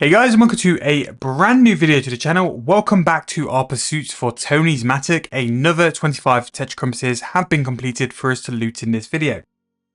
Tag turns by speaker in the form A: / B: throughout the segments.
A: Hey guys, and welcome to a brand new video to the channel. Welcome back to our pursuits for Tony's Mattock. Another 25 Tetracompasses have been completed for us to loot in this video.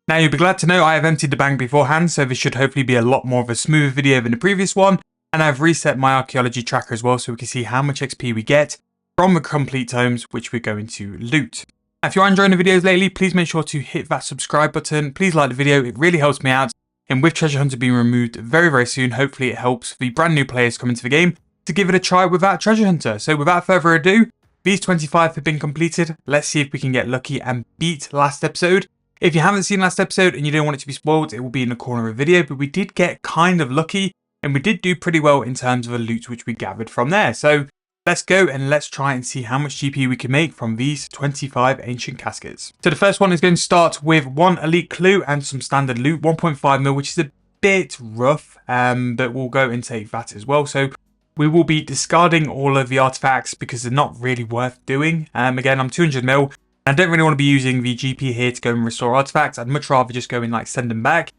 A: Now you'll be glad to know I have emptied the bank beforehand, so this should hopefully be a lot more of a smoother video than the previous one. And I've reset my archaeology tracker as well so we can see how much XP we get from the complete tomes which we're going to loot. Now, if you are enjoying the videos lately, please make sure to hit that subscribe button. Please like the video, it really helps me out. And with Treasure Hunter being removed very soon, hopefully it helps the brand new players coming to the game to give it a try without Treasure Hunter. So without further ado, these 25 have been completed. Let's see if we can get lucky and beat last episode. If you haven't seen last episode and you don't want it to be spoiled, it will be in the corner of the video. But we did get kind of lucky and we did do pretty well in terms of the loot which we gathered from there. So let's go and let's try and see how much GP we can make from these 25 ancient caskets. So the first one is going to start with one elite clue and some standard loot, 1.5 mil, which is a bit rough, but we'll go and take that as well. So we will be discarding all of the artifacts because they're not really worth doing. Again, I'm 200 mil. I don't really want to be using the GP here to go and restore artifacts. I'd much rather just go and like send them back.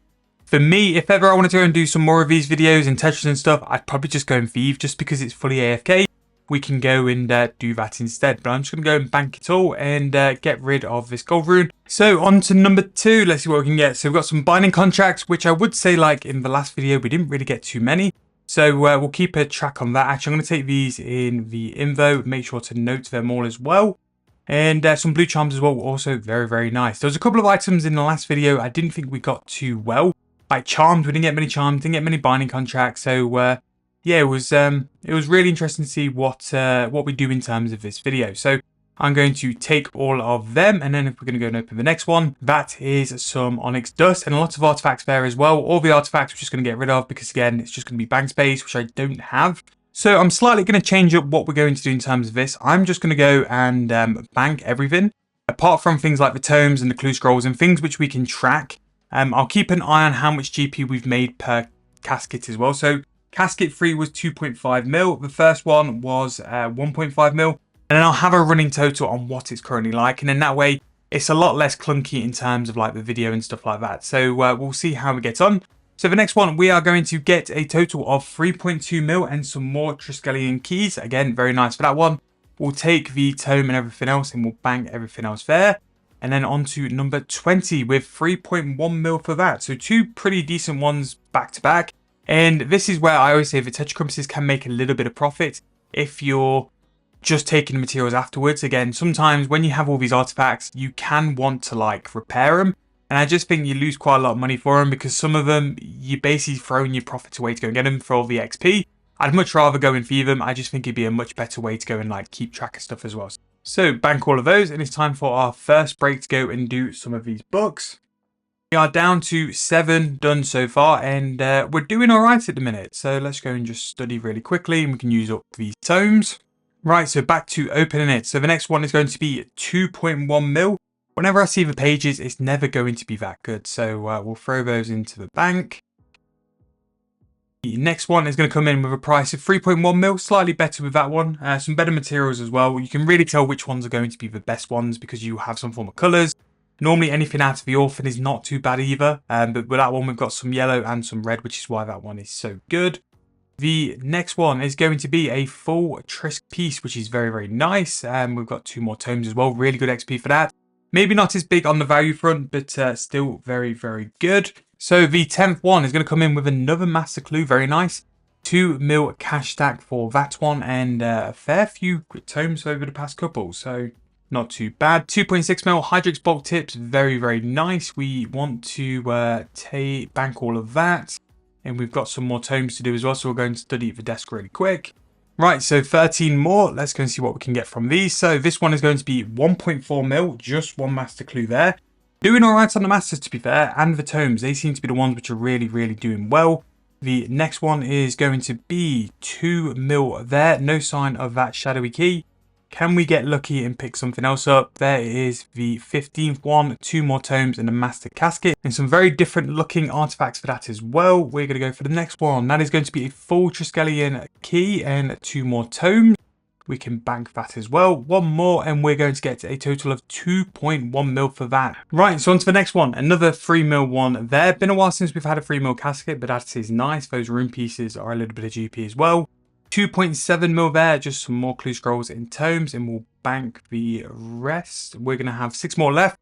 A: For me, if ever I wanted to go and do some more of these videos and Tetras and stuff, I'd probably just go and thieve just because it's fully AFK. We can go and do that instead. But I'm just going to go and bank it all and get rid of this gold rune. So on to number 2. Let's see what we can get. So we've got some binding contracts, which I would say like in the last video, we didn't really get too many. So we'll keep a track on that. Actually, I'm going to take these in the info. Make sure to note them all as well. And some blue charms as well. Also very nice. There was a couple of items in the last video I didn't think we got too well. Like charms, we didn't get many charms. Didn't get many binding contracts. So yeah, it was really interesting to see what we do in terms of this video. So I'm going to take all of them, and then if we're going to go and open the next one, that is some onyx dust and a lot of artifacts there as well. All the artifacts we're just going to get rid of because again, it's just going to be bank space, which I don't have. So I'm slightly going to change up what we're going to do in terms of this. I'm just going to go and bank everything, apart from things like the tomes and the clue scrolls and things which we can track. I'll keep an eye on how much GP we've made per casket as well. So Casket 3 was 2.5 mil. The first one was 1.5 mil. And then I'll have a running total on what it's currently like. And then that way, it's a lot less clunky in terms of like the video and stuff like that. So we'll see how we get on. So the next one, we are going to get a total of 3.2 mil and some more Triskelion keys. Again, very nice for that one. We'll take the tome and everything else and we'll bang everything else there. And then on to number 20 with 3.1 mil for that. So two pretty decent ones back to back. And this is where I always say the Tetracompasses can make a little bit of profit if you're just taking the materials afterwards. Again, sometimes when you have all these artifacts, you can want to like repair them. And I just think you lose quite a lot of money for them because some of them, you're basically throwing your profits away to go and get them for all the XP. I'd much rather go and thieve them. I just think it'd be a much better way to go and like keep track of stuff as well. So bank all of those, and it's time for our first break to go and do some of these books. We are down to 7 done so far, and we're doing all right at the minute. So let's go and just study really quickly, and we can use up these tomes. Right, so back to opening it. So the next one is going to be 2.1 mil. Whenever I see the pages, it's never going to be that good. So we'll throw those into the bank. The next one is going to come in with a price of 3.1 mil, slightly better with that one. Some better materials as well. You can really tell which ones are going to be the best ones because you have some form of colours. Normally anything out of the orphan is not too bad either, but with that one we've got some yellow and some red, which is why that one is so good. The next one is going to be a full Trisk piece, which is very nice. We've got 2 more tomes as well, really good XP for that. Maybe not as big on the value front, but still very good. So the 10th one is going to come in with another master clue, very nice. 2 mil cash stack for that one, and a fair few tomes over the past couple, so not too bad. 2.6 mil Hydrix bulk tips, very nice. We want to bank all of that. And we've got some more tomes to do as well, so we're going to study the desk really quick. Right, so 13 more. Let's go and see what we can get from these. So this one is going to be 1.4 mil, just one master clue there. Doing all right on the masters, to be fair, and the tomes. They seem to be the ones which are really doing well. The next one is going to be 2 mil there. No sign of that shadowy key. Can we get lucky and pick something else up? There is the 15th one, 2 more tomes and a master casket. And some very different looking artifacts for that as well. We're going to go for the next one. That is going to be a full Triskelion key and 2 more tomes. we can bank that as well. One more and we're going to get a total of 2.1 mil for that. Right, so on to the next one. Another 3 mil one there. Been a while since we've had a 3 mil casket, but that is nice. Those rune pieces are a little bit of GP as well. 2.7 mil there, just some more clue scrolls in tomes, and we'll bank the rest. We're going to have 6 more left.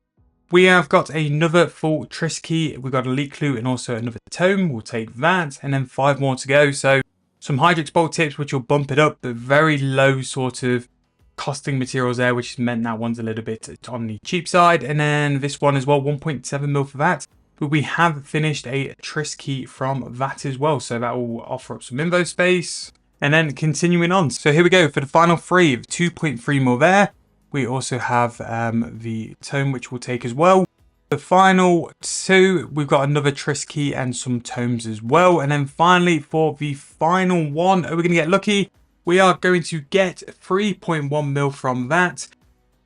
A: We have got another full Triss key. We've got a elite clue and also another tome. We'll take that, and then 5 more to go. So some Hydrix bolt tips, which will bump it up, but very low sort of costing materials there, which has meant that one's a little bit on the cheap side. And then this one as well, 1.7 mil for that. But we have finished a Triss key from that as well. So that will offer up some info space. And then continuing on. So here we go for the final 3 of 2.3 mil there. We also have the tome, which we'll take as well. The final 2, we've got another Triss key and some tomes as well. And then finally, for the final one, are we going to get lucky? We are going to get 3.1 mil from that.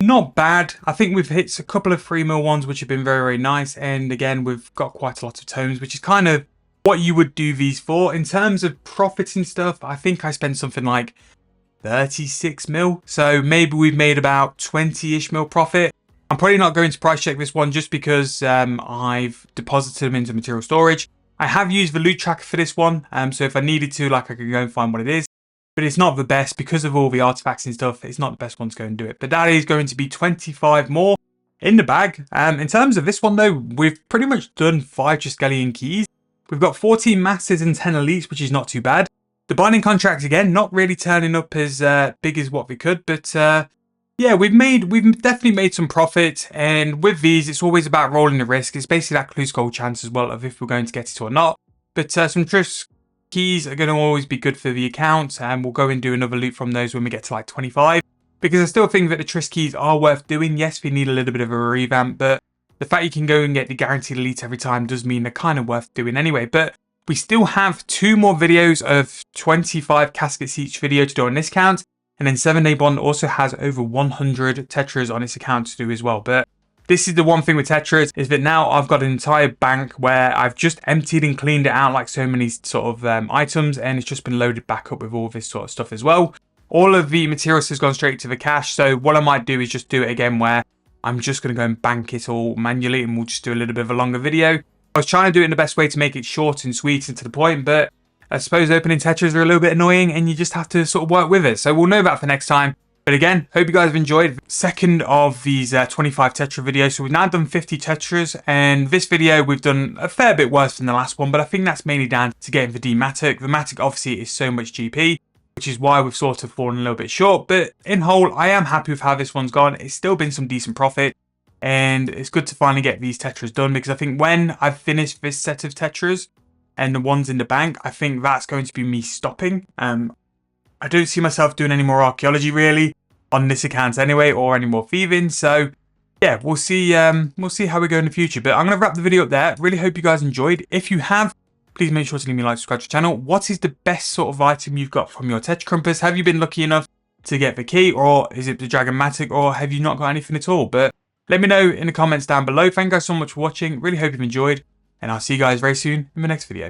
A: Not bad. I think we've hit a couple of 3 mil ones, which have been very, very nice. And again, we've got quite a lot of tomes, which is kind of what you would do these for. In terms of profits and stuff, I think I spent something like 36 mil. So maybe we've made about 20-ish mil profit. I'm probably not going to price check this one just because I've deposited them into material storage. I have used the loot tracker for this one, so if I needed to, like, I could go and find what it is. But it's not the best because of all the artifacts and stuff. It's not the best one to go and do it. But that is going to be 25 more in the bag. In terms of this one though, we've pretty much done 5 Triskelion keys. We've got 14 masters and 10 elites, which is not too bad. The binding contracts again, not really turning up as big as what we could, but yeah, we've definitely made some profit. And with these, it's always about rolling the risk. It's basically that clue scroll chance as well of if we're going to get it or not. But some Triss keys are going to always be good for the account, and we'll go and do another loot from those when we get to like 25. Because I still think that the Triss keys are worth doing. Yes, we need a little bit of a revamp, but the fact you can go and get the guaranteed elite every time does mean they're kind of worth doing anyway. But we still have 2 more videos of 25 caskets each video to do on this account. And then 7 Day Bond also has over 100 tetras on its account to do as well. But this is the one thing with tetras, is that now I've got an entire bank where I've just emptied and cleaned it out like so many sort of items. And it's just been loaded back up with all this sort of stuff as well. All of the materials has gone straight to the cache. So what I might do is just do it again where I'm just going to go and bank it all manually, and we'll just do a little bit of a longer video. I was trying to do it in the best way to make it short and sweet and to the point, but I suppose opening tetras are a little bit annoying and you just have to sort of work with it. So we'll know that for next time. But again, hope you guys have enjoyed. Second of these 25 tetra videos. So we've now done 50 tetras, and this video we've done a fair bit worse than the last one, but I think that's mainly down to getting the Mattock. The Mattock obviously is so much GP, which is why we've sort of fallen a little bit short. But in whole, I am happy with how this one's gone. It's still been some decent profit. And it's good to finally get these tetras done, because I think when I've finished this set of tetras and the ones in the bank, I think that's going to be me stopping. I don't see myself doing any more archaeology really on this account anyway, or any more thieving. So yeah, we'll see how we go in the future. But I'm going to wrap the video up there. Really hope you guys enjoyed. If you have, please make sure to leave me a like, subscribe to the channel. What is the best sort of item you've got from your Tetracompass? Have you been lucky enough to get the key, or is it the Dragon Mattock, or have you not got anything at all? But let me know in the comments down below. Thank you guys so much for watching. Really hope you've enjoyed, and I'll see you guys very soon in the next video.